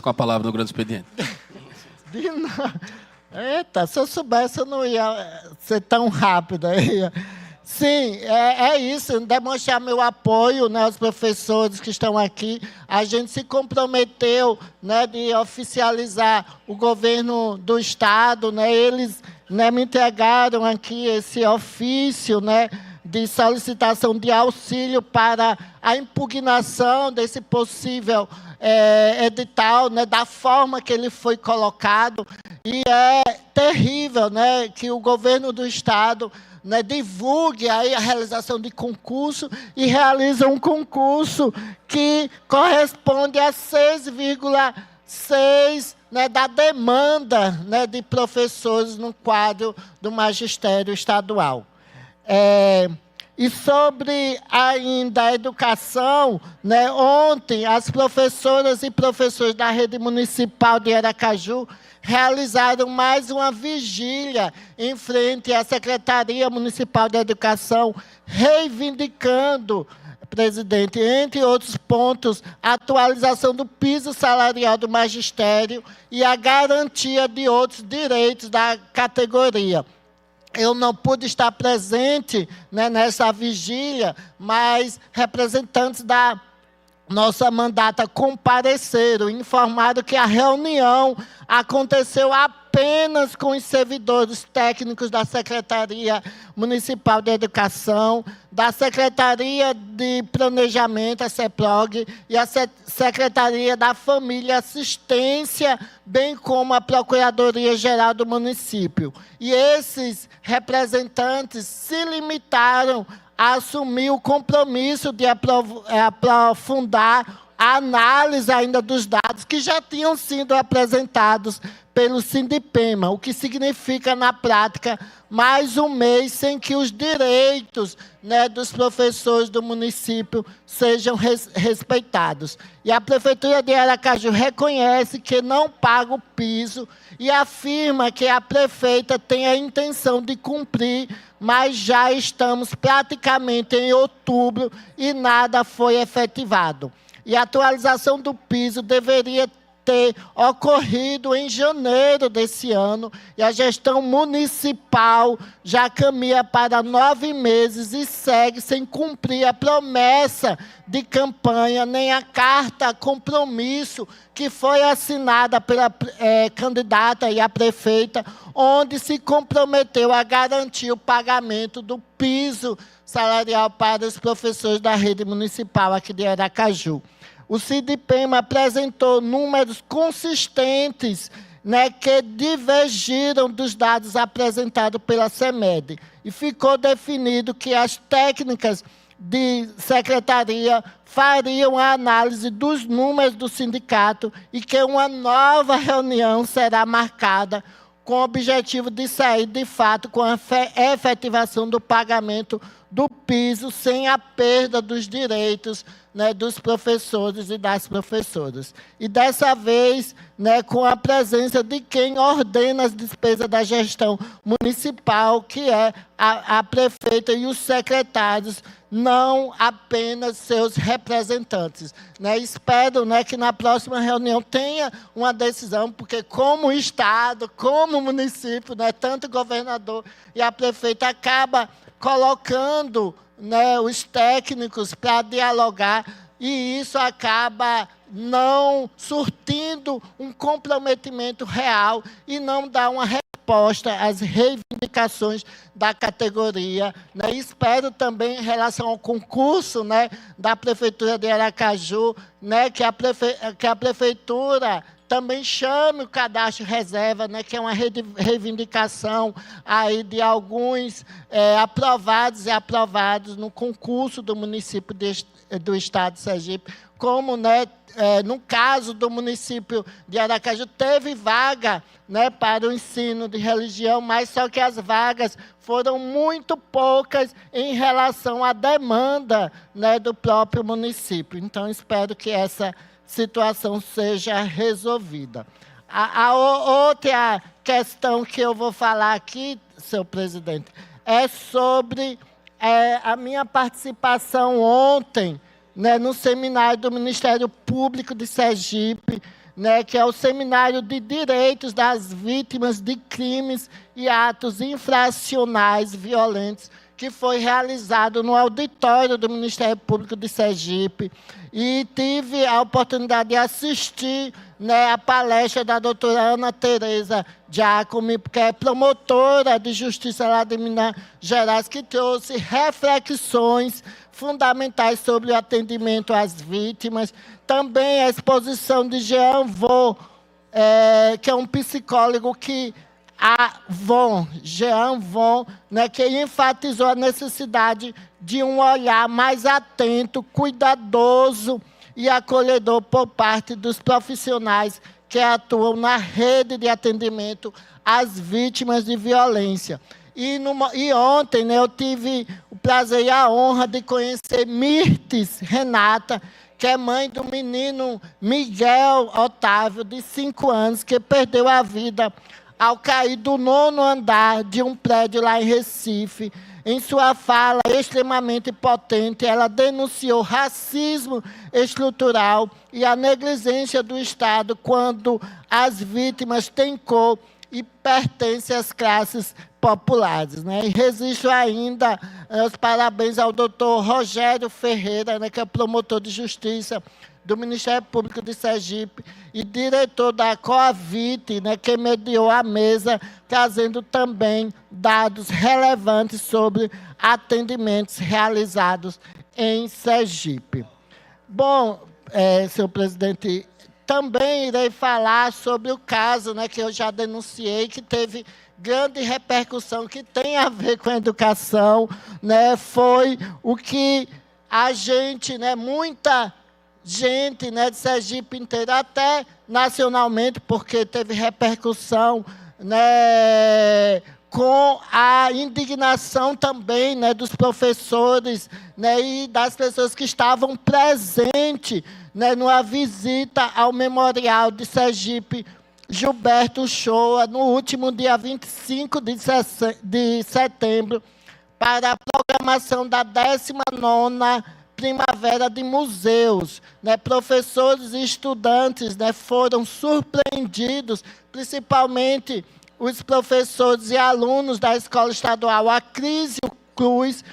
Com a palavra do grande expediente. Eita, se eu soubesse, eu não ia ser tão rápido aí. Sim, é isso, demonstrar meu apoio, né, aos professores que estão aqui. A gente se comprometeu, né, de oficializar o governo do Estado, né, eles, né, me entregaram aqui esse ofício, né, de solicitação de auxílio para a impugnação desse possível edital, né, da forma que ele foi colocado. E é terrível, né, que o governo do Estado, né, divulgue aí a realização de concurso e realiza um concurso que corresponde a 6,6, né, da demanda, né, de professores no quadro do magistério estadual. E sobre ainda a educação, né, ontem as professoras e professores da rede municipal de Aracaju realizaram mais uma vigília em frente à Secretaria Municipal de Educação, reivindicando, presidente, entre outros pontos, a atualização do piso salarial do magistério e a garantia de outros direitos da categoria. Eu não pude estar presente, né, nessa vigília, mas representantes da nossa mandata compareceram, informaram que a reunião aconteceu apenas com os servidores técnicos da Secretaria Municipal de Educação, da Secretaria de Planejamento, a CEPLOG, e a Secretaria da Família e Assistência, bem como a Procuradoria-Geral do município. E esses representantes se limitaram a assumir o compromisso de aprofundar a análise ainda dos dados que já tinham sido apresentados pelo Sindipema, o que significa, na prática, mais um mês sem que os direitos, né, dos professores do município sejam respeitados. E a Prefeitura de Aracaju reconhece que não paga o piso e afirma que a prefeita tem a intenção de cumprir, mas já estamos praticamente em outubro e nada foi efetivado. E a atualização do piso deveria ter ocorrido em janeiro desse ano, e a gestão municipal já caminha para 9 meses e segue sem cumprir a promessa de campanha, nem a carta compromisso que foi assinada pela candidata e a prefeita, onde se comprometeu a garantir o pagamento do piso salarial para os professores da rede municipal aqui de Aracaju. O Sindipema apresentou números consistentes, né, que divergiram dos dados apresentados pela CEMED. E ficou definido que as técnicas de secretaria fariam a análise dos números do sindicato e que uma nova reunião será marcada com o objetivo de sair, de fato, com a efetivação do pagamento do piso, sem a perda dos direitos, né, dos professores e das professoras. E, dessa vez, né, com a presença de quem ordena as despesas da gestão municipal, que é a prefeita e os secretários, não apenas seus representantes. Né? Espero, né, que na próxima reunião tenha uma decisão, porque como Estado, como município, né, tanto o governador e a prefeita acaba colocando, né, os técnicos para dialogar, e isso acaba não surtindo um comprometimento real e não dá uma resposta às reivindicações da categoria. Né? Espero também, em relação ao concurso, né, da Prefeitura de Aracaju, né, que a Prefeitura também chame o cadastro reserva, né, que é uma reivindicação aí de alguns aprovados e aprovados no concurso do município do Estado de Sergipe, como, né, no caso do município de Aracaju, teve vaga, né, para o ensino de religião, mas só que as vagas foram muito poucas em relação à demanda, né, do próprio município. Então, espero que essa situação seja resolvida. A outra questão que eu vou falar aqui, senhor presidente, é sobre a minha participação ontem, né, no seminário do Ministério Público de Sergipe, né, que é o Seminário de Direitos das Vítimas de Crimes e Atos Infracionais Violentos, que foi realizado no auditório do Ministério Público de Sergipe. E tive a oportunidade de assistir, né, a palestra da doutora Ana Tereza Giacomi, que é promotora de justiça lá de Minas Gerais, que trouxe reflexões fundamentais sobre o atendimento às vítimas. Também a exposição de Jean Von, que é um psicólogo que Jean Von, né, que enfatizou a necessidade de um olhar mais atento, cuidadoso e acolhedor por parte dos profissionais que atuam na rede de atendimento às vítimas de violência. E ontem, né, eu tive o prazer e a honra de conhecer Mirtes Renata, que é mãe do menino Miguel Otávio, de 5 anos, que perdeu a vida ao cair do 9º andar de um prédio lá em Recife. Em sua fala extremamente potente, ela denunciou racismo estrutural e a negligência do Estado quando as vítimas têm cor e pertencem às classes populares, né? E registro ainda os parabéns ao doutor Rogério Ferreira, né, que é promotor de justiça do Ministério Público de Sergipe e diretor da COAVIT, né, que mediou a mesa, trazendo também dados relevantes sobre atendimentos realizados em Sergipe. Bom, senhor presidente, também irei falar sobre o caso, né, que eu já denunciei, que teve grande repercussão, que tem a ver com a educação, né, foi o que a gente, né, muita gente, né, de Sergipe inteiro, até nacionalmente, porque teve repercussão, né, com a indignação também, né, dos professores, né, e das pessoas que estavam presentes, né, numa visita ao Memorial de Sergipe Gilberto Uchoa, no último dia 25 de setembro, para a programação da 19ª Primavera de Museus, né? Professores e estudantes, né, foram surpreendidos, principalmente os professores e alunos da Escola Estadual Acrísio Cruz,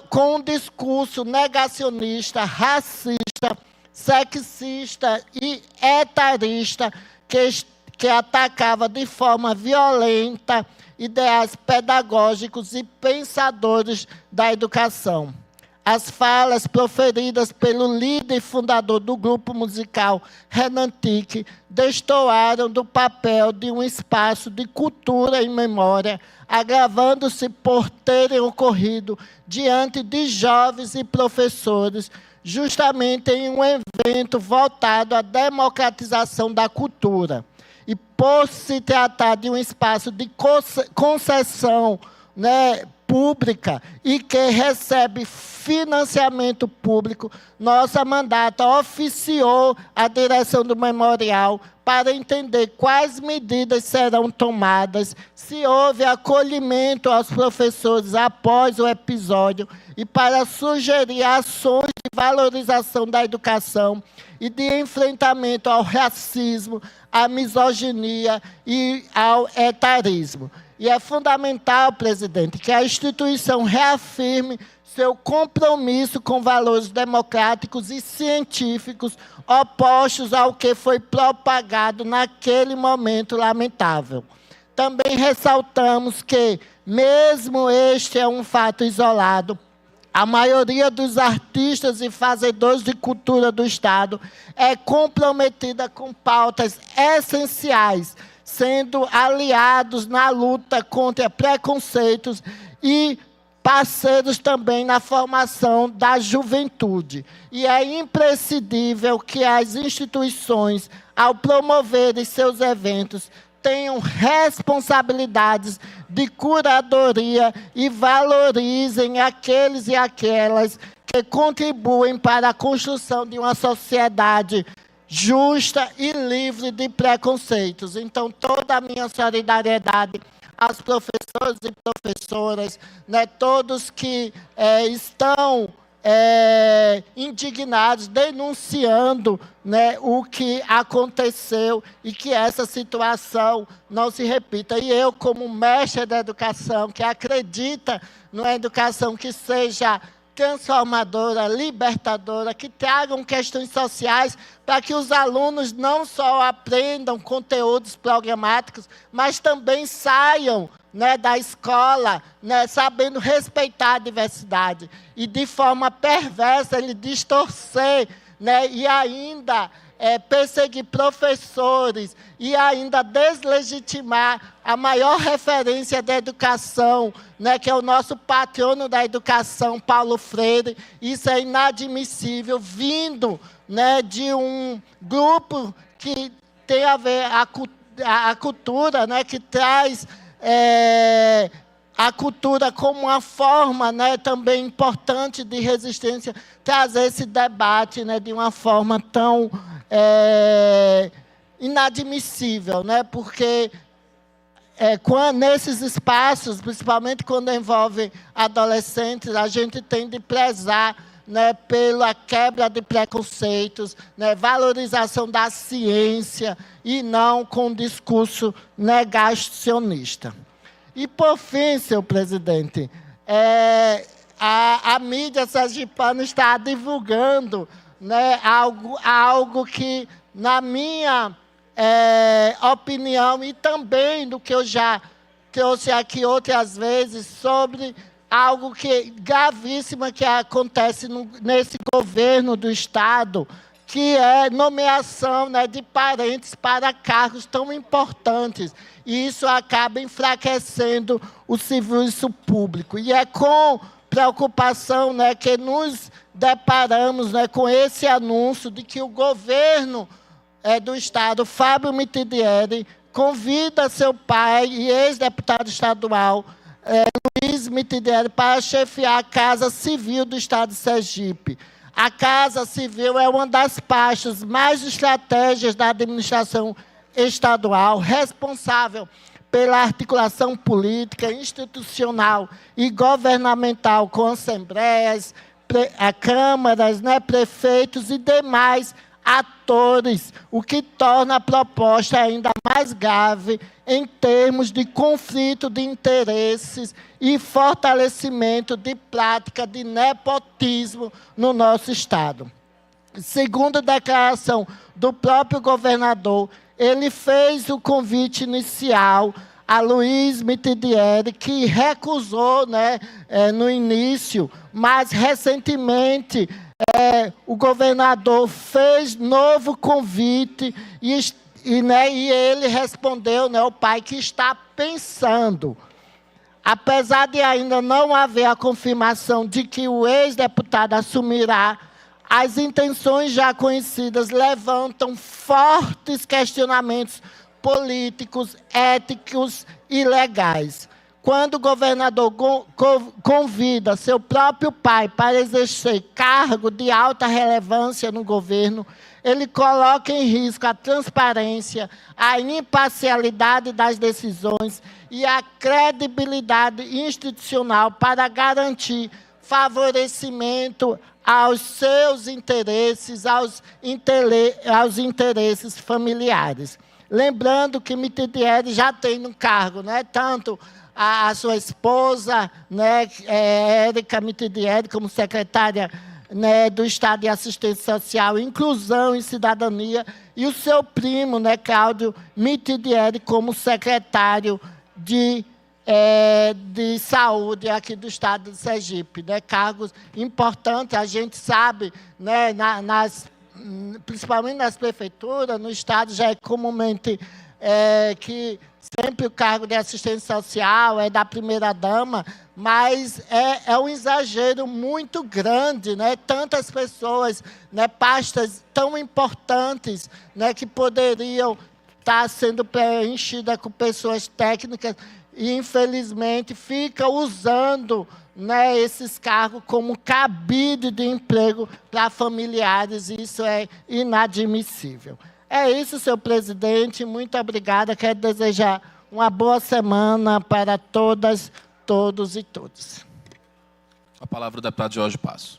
com um discurso negacionista, racista, sexista e etarista, que atacava de forma violenta ideais pedagógicos e pensadores da educação. As falas proferidas pelo líder e fundador do grupo musical Renan Tique destoaram do papel de um espaço de cultura e memória, agravando-se por terem ocorrido diante de jovens e professores, justamente em um evento voltado à democratização da cultura. E por se tratar de um espaço de concessão, né, pública e que recebe financiamento público, nossa mandata oficiou a direção do memorial para entender quais medidas serão tomadas, se houve acolhimento aos professores após o episódio e para sugerir ações de valorização da educação e de enfrentamento ao racismo, à misoginia e ao etarismo. E é fundamental, presidente, que a instituição reafirme seu compromisso com valores democráticos e científicos opostos ao que foi propagado naquele momento lamentável. Também ressaltamos que, mesmo este é um fato isolado, a maioria dos artistas e fazedores de cultura do Estado é comprometida com pautas essenciais, sendo aliados na luta contra preconceitos e parceiros também na formação da juventude. E é imprescindível que as instituições, ao promoverem seus eventos, tenham responsabilidades de curadoria e valorizem aqueles e aquelas que contribuem para a construção de uma sociedade justa e livre de preconceitos. Então, toda a minha solidariedade aos professores e professoras, né, todos que estão indignados, denunciando, né, o que aconteceu e que essa situação não se repita. E eu, como mestre da educação, que acredita numa educação que seja transformadora, libertadora, que tragam questões sociais para que os alunos não só aprendam conteúdos programáticos, mas também saiam, né, da escola, né, sabendo respeitar a diversidade. E de forma perversa ele distorcer, né, e ainda perseguir professores e ainda deslegitimar a maior referência da educação, né, que é o nosso patrono da educação, Paulo Freire. Isso é inadmissível, vindo, né, de um grupo que tem a ver a cultura, né, que traz a cultura como uma forma, né, também importante de resistência, trazer esse debate, né, de uma forma tão inadmissível, né, porque nesses espaços, principalmente quando envolve adolescentes, a gente tem de prezar, né, pela quebra de preconceitos, né, valorização da ciência e não com discurso negacionista. E, por fim, senhor presidente, a mídia sergipana está divulgando, né, algo que, na minha opinião, e também do que eu já trouxe aqui outras vezes, sobre algo gravíssimo que acontece nesse governo do Estado, que é nomeação, né, de parentes para cargos tão importantes. E isso acaba enfraquecendo o serviço público. E é com preocupação, né, que nos deparamos, né, com esse anúncio de que o governo do Estado, Fábio Mitidieri, convida seu pai e ex-deputado estadual, Luiz Mitidieri, para chefiar a Casa Civil do Estado de Sergipe. A Casa Civil é uma das pastas mais estratégicas da administração estadual, responsável pela articulação política, institucional e governamental com assembleias, câmaras, né, prefeitos e demais atores, o que torna a proposta ainda mais grave em termos de conflito de interesses e fortalecimento de prática de nepotismo no nosso Estado. Segundo a declaração do próprio governador, ele fez o convite inicial a Luiz Mitidieri, que recusou, né, no início, mas recentemente o governador fez novo convite e ele respondeu, né, o pai, que está pensando. Apesar de ainda não haver a confirmação de que o ex-deputado assumirá, as intenções já conhecidas levantam fortes questionamentos políticos, éticos e legais. Quando o governador convida seu próprio pai para exercer cargo de alta relevância no governo, ele coloca em risco a transparência, a imparcialidade das decisões e a credibilidade institucional para garantir favorecimento aos seus interesses, aos interesses familiares. Lembrando que Mitidieri já tem no cargo, né, tanto a sua esposa, né, Érica Mitidieri, como secretária, né, do Estado de Assistência Social, Inclusão e Cidadania, e o seu primo, né, Cláudio Mitidieri, como secretário de saúde aqui do Estado de Sergipe, né, cargos importantes, a gente sabe, né, principalmente nas prefeituras, no Estado já é comumente que sempre o cargo de assistência social é da primeira-dama, mas é um exagero muito grande, né? Tantas pessoas, né, pastas tão importantes, né, que poderiam estar sendo preenchidas com pessoas técnicas e, infelizmente, fica usando, né, esses cargos como cabide de emprego para familiares, e isso é inadmissível. É isso, senhor presidente, muito obrigada. Quero desejar uma boa semana para todas, todos e todas. A palavra do deputado Jorge Passo.